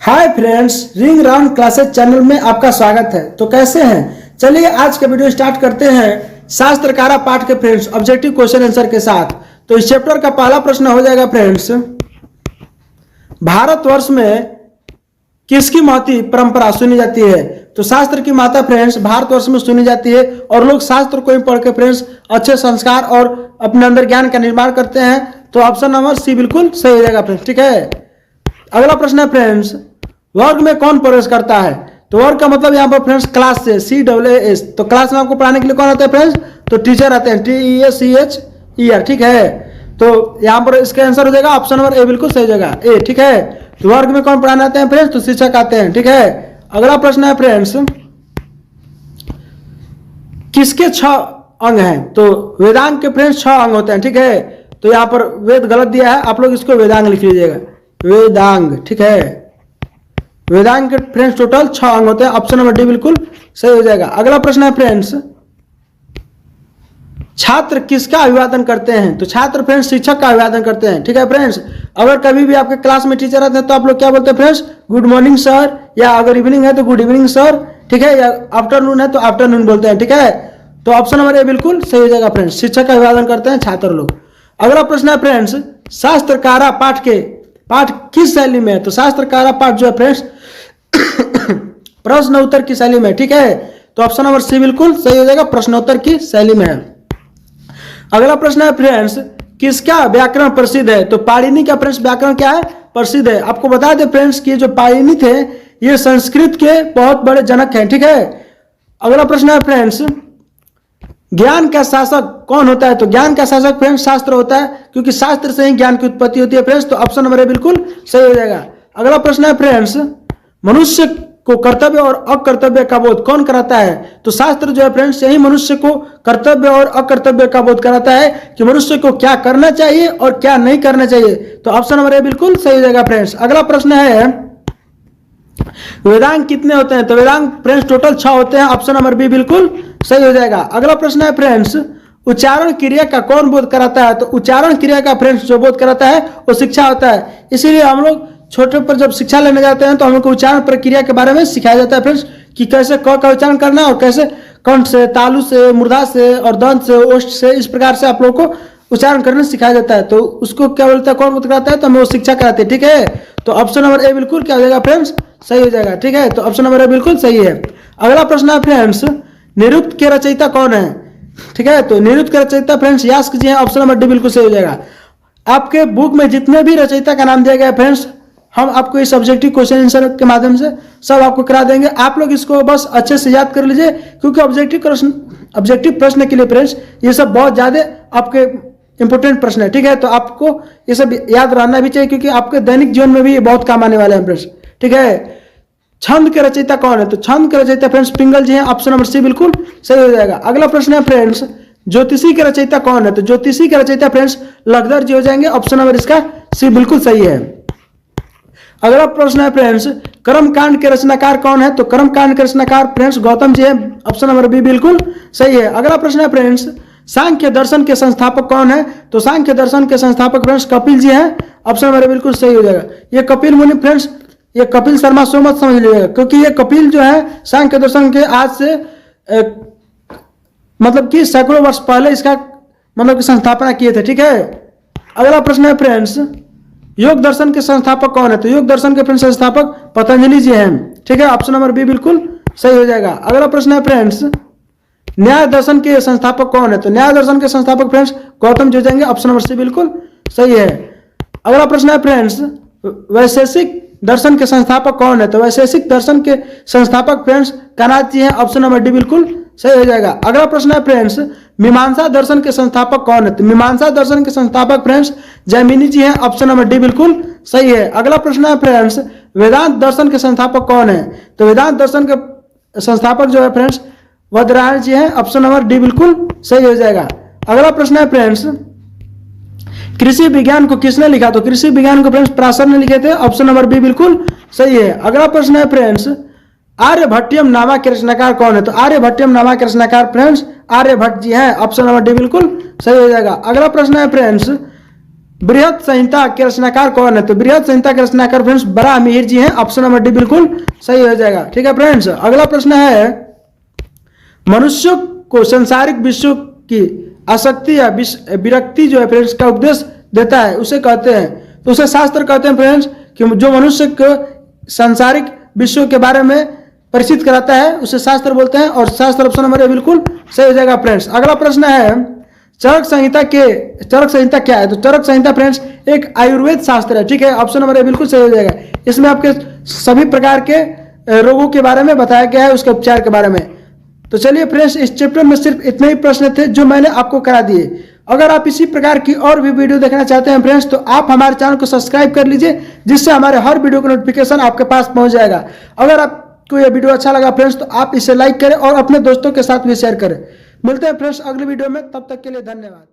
Hi friends, ring round classes channel में आपका स्वागत है। तो कैसे हैं? चलिए आज का वीडियो स्टार्ट करते हैं शास्त्रकारा पाठ के फ्रेंड्स ऑब्जेक्टिव क्वेश्चन आंसर के साथ। तो इस चैप्टर का पहला प्रश्न हो जाएगा फ्रेंड्स, भारतवर्ष में किसकी महती परंपरा सुनी जाती है? तो शास्त्र की माता फ्रेंड्स भारतवर्ष में सुनी जाती है और लोग शास्त्र को ही पढ़ के फ्रेंड्स अच्छे संस्कार और अपने अंदर ज्ञान का निर्माण करते हैं। तो ऑप्शन नंबर सी बिल्कुल सही हो जाएगा फ्रेंड्स। ठीक है, अगला प्रश्न है फ्रेंड्स, वर्ग में कौन प्रवेश करता है? तो वर्ग का मतलब यहाँ पर फ्रेंड्स क्लास से CAAS। तो क्लास में आपको पढ़ाने के लिए कौन आता है फ्रेंड्स? तो टीचर आते हैं, TEACHER। ठीक है, तो यहाँ पर इसका आंसर हो जाएगा ऑप्शन नंबर ए बिल्कुल सही हो जाएगा ए। ठीक है, तो वर्ग में कौन पढ़ाने आते हैं फ्रेंड्स? तो शिक्षक आते हैं। ठीक है, अगला प्रश्न है फ्रेंड्स, किसके 6 अंग हैं? तो वेदांग के फ्रेंड्स 6 अंग होते हैं। ठीक है, तो यहाँ पर वेद गलत दिया है, आप लोग इसको वेदांग लिख लीजिएगा, वेदांग। ठीक है, वेदांग के फ्रेंड्स टोटल 6 अंग होते हैं। ऑप्शन नंबर डी बिल्कुल सही हो जाएगा। अगला प्रश्न है फ्रेंड्स, छात्र किसका अभिवादन करते हैं? तो छात्र फ्रेंड्स शिक्षक का अभिवादन करते हैं। ठीक है फ्रेंड्स, अगर कभी भी आपके क्लास में टीचर आते हैं तो आप लोग क्या बोलते हैं फ्रेंड्स? गुड मॉर्निंग सर, या अगर इवनिंग है तो गुड इवनिंग सर। ठीक है, या आफ्टरनून है तो आफ्टरनून बोलते हैं। ठीक है, तो ऑप्शन नंबर ए बिल्कुल सही हो जाएगा फ्रेंड्स, शिक्षक का अभिवादन करते हैं छात्र लोग। अगला प्रश्न है फ्रेंड्स, शास्त्रकारा पाठ किस शैली में है? तो शास्त्रकारा पाठ जो है फ्रेंड्स प्रश्नोत्तर की शैली में। ठीक है, तो ऑप्शन नंबर सी बिल्कुल सही हो जाएगा, प्रश्नोत्तर की शैली में है। अगला प्रश्न है फ्रेंड्स, किसका व्याकरण प्रसिद्ध है? तो पाणिनि का फ्रेंड्स व्याकरण क्या है? प्रसिद्ध है। आपको बता दें फ्रेंड्स कि जो पाणिनि थे ये संस्कृत के बहुत बड़े जनक हैं। ठीक है, अगला प्रश्न है फ्रेंड्स, ज्ञान का शासक कौन होता है? तो ज्ञान का शासक फ्रेंड्स शास्त्र होता है, क्योंकि शास्त्र से ही ज्ञान की उत्पत्ति होती है फ्रेंड्स। तो ऑप्शन नंबर ए बिल्कुल सही हो जाएगा। अगला प्रश्न है फ्रेंड्स, मनुष्य को कर्तव्य और अकर्तव्य का बोध कौन कराता है? तो शास्त्र जो है फ्रेंड्स यही मनुष्य को कर्तव्य और अकर्तव्य का बोध कराता है कि मनुष्य को क्या करना चाहिए और क्या नहीं करना चाहिए। तो ऑप्शन नंबर ए बिल्कुल सही हो जाएगा फ्रेंड्स। अगला प्रश्न है, वेदांग कितने होते हैं? तो वेदांग फ्रेंड्स टोटल 6 होते हैं। ऑप्शन नंबर बी बिल्कुल सही हो जाएगा। अगला प्रश्न है फ्रेंड्स, उच्चारण क्रिया का कौन बोध कराता है? तो उच्चारण क्रिया का फ्रेंड्स जो बोध कराता है वो शिक्षा होता है। इसीलिए हम लोग छोटे पर जब शिक्षा लेने जाते हैं तो हम लोग को उच्चारण प्रक्रिया के बारे में सिखाया जाता है फ्रेंड्स, कि कैसे क का उच्चारण करना और कैसे कंठ से, तालु से, मूर्धा से और दंत से, ओष्ठ से, इस प्रकार से आप लोग को उच्चारण करना सिखाया जाता है। तो उसको क्या बोलता है, कौन बोध कराता है? तो हमें वो शिक्षा कराते हैं। ठीक है, तो ऑप्शन नंबर ए बिल्कुल क्या हो जाएगा फ्रेंड्स? सही हो जाएगा। ठीक है, तो ऑप्शन नंबर ए बिल्कुल सही है। अगला प्रश्न है फ्रेंड्स, निरुक्त के रचयिता कौन है? ठीक है, तो निरुक्त के रचयिता फ्रेंड्स यास्क जी हैं। ऑप्शन नंबर डी बिल्कुल सही हो जाएगा। आपके बुक में जितने भी रचयिता का नाम दिया गया है फ्रेंड्स, हम आपको इस ऑब्जेक्टिव क्वेश्चन आंसर के माध्यम से सब आपको करा देंगे। आप लोग इसको बस अच्छे से याद कर लीजिए, क्योंकि ऑब्जेक्टिव प्रश्न के लिए फ्रेंड्स ये सब बहुत ज्यादा आपके इंपोर्टेंट प्रश्न है। ठीक है, तो आपको ये सब याद रहना भी चाहिए, क्योंकि आपके दैनिक जीवन में भी ये बहुत काम आने वाले हैं फ्रेंड्स। ठीक है, छंद के रचयिता कौन है? तो छंद के रचयिता फ्रेंड्स पिंगल जी हैं। ऑप्शन नंबर सी बिल्कुल सही हो जाएगा। अगला प्रश्न है फ्रेंड्स, ज्योतिषी के रचयिता कौन है? तो ज्योतिषी के रचयिता फ्रेंड्स लखदर जी हो जाएंगे। ऑप्शन नंबर इसका सी बिल्कुल सही है। अगला प्रश्न है फ्रेंड्स, कर्मकांड के रचनाकार कौन है? तो कर्मकांड के रचनाकार फ्रेंड्स गौतम जी हैं। ऑप्शन नंबर बी बिल्कुल सही है। अगला प्रश्न है फ्रेंड्स, सांख्य दर्शन के संस्थापक कौन है? तो सांख्य दर्शन के संस्थापक फ्रेंड्स कपिल जी हैं। ऑप्शन नंबर बिल्कुल सही हो जाएगा। ये कपिल मुनि फ्रेंड्स, ये कपिल शर्मा सो मत समझ लीजिएगा, क्योंकि ये कपिल जो है सांख्य दर्शन के आज से मतलब कि सैकड़ों वर्ष पहले इसका मतलब की संस्थापना किए थे। ठीक है, अगला प्रश्न है फ्रेंड्स, योग दर्शन के संस्थापक कौन है? तो योग दर्शन के फ्रेंड्स संस्थापक पतंजलि जी हैं। ठीक है, ऑप्शन नंबर बी बिल्कुल सही हो जाएगा। अगला प्रश्न है फ्रेंड्स, न्याय दर्शन के संस्थापक कौन है? तो न्याय दर्शन के संस्थापक फ्रेंड्स गौतम जी हो जाएंगे। ऑप्शन नंबर सी बिल्कुल सही है। अगला प्रश्न है फ्रेंड्स, वैशेषिक दर्शन के संस्थापक कौन है? तो वैशेषिक दर्शन के संस्थापक फ्रेंड्स कनाद जी हैं। ऑप्शन नंबर डी बिल्कुल सही हो जाएगा। अगला प्रश्न है फ्रेंड्स, मीमांसा दर्शन के संस्थापक कौन है? तो मीमांसा दर्शन के संस्थापक फ्रेंड्स जैमिनी जी हैं। ऑप्शन नंबर डी बिल्कुल सही है। अगला प्रश्न है फ्रेंड्स, वेदांत दर्शन के संस्थापक कौन है? तो वेदांत दर्शन के संस्थापक जो है फ्रेंड्स वदरायण जी हैं। ऑप्शन नंबर डी बिल्कुल सही हो जाएगा। अगला प्रश्न है फ्रेंड्स, कृषि विज्ञान को किसने लिखा? तो कृषि विज्ञान को फ्रेंड्स पराशर ने लिखे थे। ऑप्शन नंबर बी बिल्कुल सही है। अगला प्रश्न है फ्रेंड्स, आर्यभट्टियम नामा के रचनाकार कौन है? तो आर्यभट्टियम नामा के रचनाकार फ्रेंड्स आर्यभट्ट जी हैं। ऑप्शन नंबर डी बिल्कुल सही हो जाएगा। अगला प्रश्न है फ्रेंड्स, बृहद संहिता के रचनाकार कौन है? तो बृहद संहिता के रचनाकार फ्रेंड्स वराहमिहिर जी हैं। ऑप्शन नंबर डी बिल्कुल सही हो जाएगा। ठीक है फ्रेंड्स, अगला प्रश्न है मनुष्य को संसारिक विषयों की आसक्ति या विरक्ति जो है फ्रेंड्स का उपदेश देता है उसे कहते हैं, तो उसे शास्त्र कहते हैं फ्रेंड्स, कि जो मनुष्य को सांसारिक विषयों के बारे में परिचित कराता है उसे शास्त्र बोलते हैं, और शास्त्र ऑप्शन नंबर ए बिल्कुल सही हो जाएगा फ्रेंड्स। अगला प्रश्न है चरक संहिता क्या है? तो चरक संहिता फ्रेंड्स एक आयुर्वेद शास्त्र है। ठीक है, ऑप्शन नंबर ए बिल्कुल सही हो जाएगा। इसमें आपके सभी प्रकार के रोगों के बारे में बताया गया है, उसके उपचार के बारे में। तो चलिए फ्रेंड्स, इस चैप्टर में सिर्फ इतने ही प्रश्न थे जो मैंने आपको करा दिए। अगर आप इसी प्रकार की और भी वीडियो देखना चाहते हैं फ्रेंड्स, तो आप हमारे चैनल को सब्सक्राइब कर लीजिए, जिससे हमारे हर वीडियो का नोटिफिकेशन आपके पास पहुंच जाएगा। अगर आपको यह वीडियो अच्छा लगा फ्रेंड्स, तो आप इसे लाइक करें और अपने दोस्तों के साथ भी शेयर करें। मिलते हैं फ्रेंड्स अगली वीडियो में, तब तक के लिए धन्यवाद।